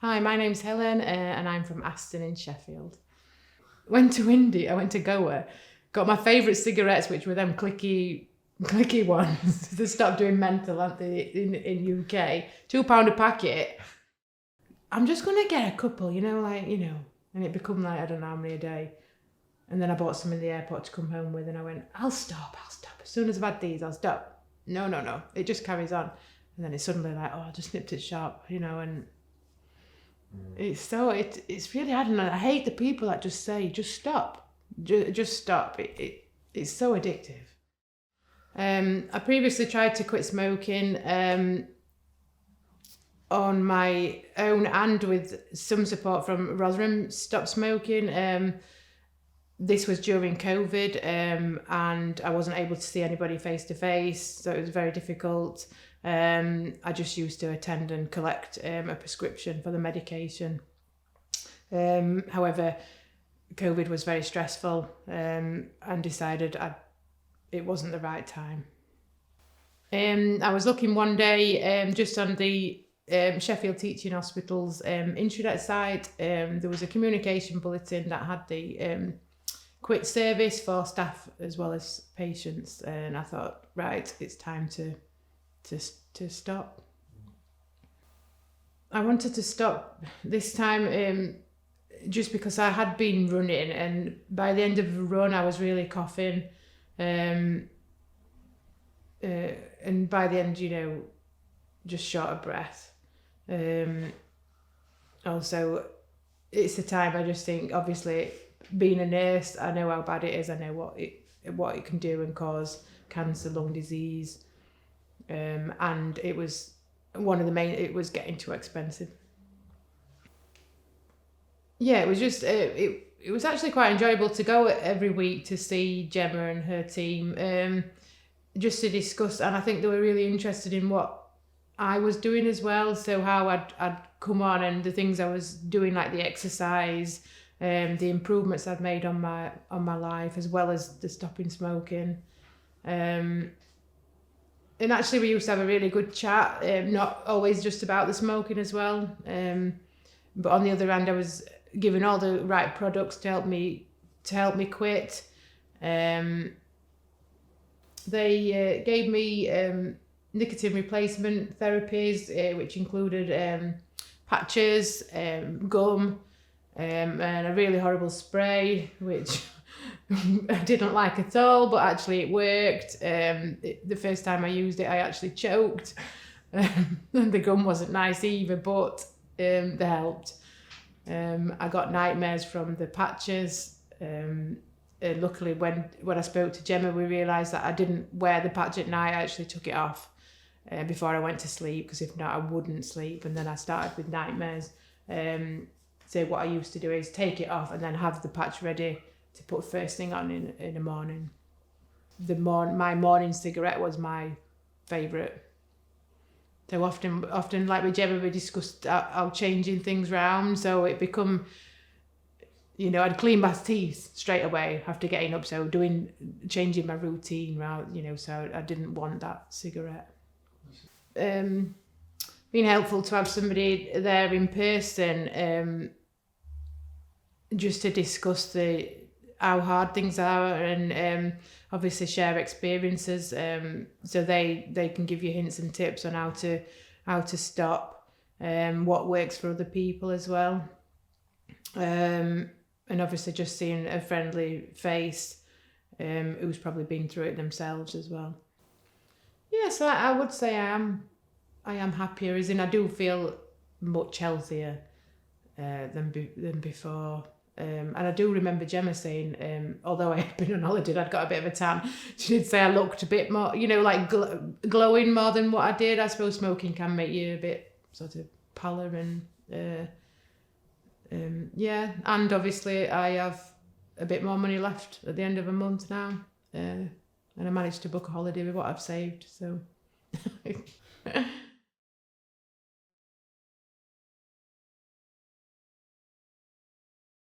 Hi, my name's Helen and I'm from Aston in Sheffield. Went to India, I went to Goa, got my favourite cigarettes, which were them clicky ones. They stopped doing menthol, aren't they, in UK. £2 a packet. I'm just going to get a couple, and it become like, I don't know how many a day. And then I bought some in the airport to come home with and I went, I'll stop. As soon as I've had these, I'll stop. No. It just carries on. And then it's suddenly like, I just nipped it sharp, and it's really, I don't know, I hate the people that just say, just stop. Just stop. It's so addictive. I previously tried to quit smoking on my own and with some support from Rotherham Stop Smoking. This was during COVID and I wasn't able to see anybody face to face, so it was very difficult. I just used to attend and collect a prescription for the medication. However, COVID was very stressful and decided it wasn't the right time. I was looking one day just on the Sheffield Teaching Hospital's intranet site. There was a communication bulletin that had the quit service for staff as well as patients, and I thought, right, it's time to stop. I wanted to stop this time just because I had been running, and by the end of the run I was really coughing, and by the end, just short of breath. Also, it's the time I just think, obviously, being a nurse, I know how bad it is. I know what it can do and cause cancer, lung disease, and it was one of the main. It was getting too expensive. Yeah, it was just it was actually quite enjoyable to go every week to see Gemma and her team, just to discuss, and I think they were really interested in what I was doing as well. So how I'd come on and the things I was doing, like the exercise. The improvements I've made on my life, as well as the stopping smoking, and actually we used to have a really good chat, not always just about the smoking as well, but on the other hand I was given all the right products to help me quit. They gave me nicotine replacement therapies, which included patches, gum, and a really horrible spray, which I didn't like at all, but actually it worked. The first time I used it, I actually choked. And the gum wasn't nice either, but they helped. I got nightmares from the patches. Luckily, when I spoke to Gemma, we realised that I didn't wear the patch at night. I actually took it off before I went to sleep, because if not, I wouldn't sleep. And then I started with nightmares. So what I used to do is take it off and then have the patch ready to put first thing on in the morning. My morning cigarette was my favourite. So often like with Gemma, we discussed how changing things round. So it become, I'd clean my teeth straight away after getting up. So changing my routine round, so I didn't want that cigarette. Been helpful to have somebody there in person, just to discuss how hard things are, and obviously share experiences, so they can give you hints and tips on how to stop, what works for other people as well, and obviously just seeing a friendly face who's probably been through it themselves as well. Yes, I would say I am happier, as in I do feel much healthier than before. And I do remember Gemma saying, although I had been on holiday and I'd got a bit of a tan, she did say I looked a bit more, like glowing more than what I did. I suppose smoking can make you a bit sort of pallor and yeah. And obviously I have a bit more money left at the end of a month now, and I managed to book a holiday with what I've saved. So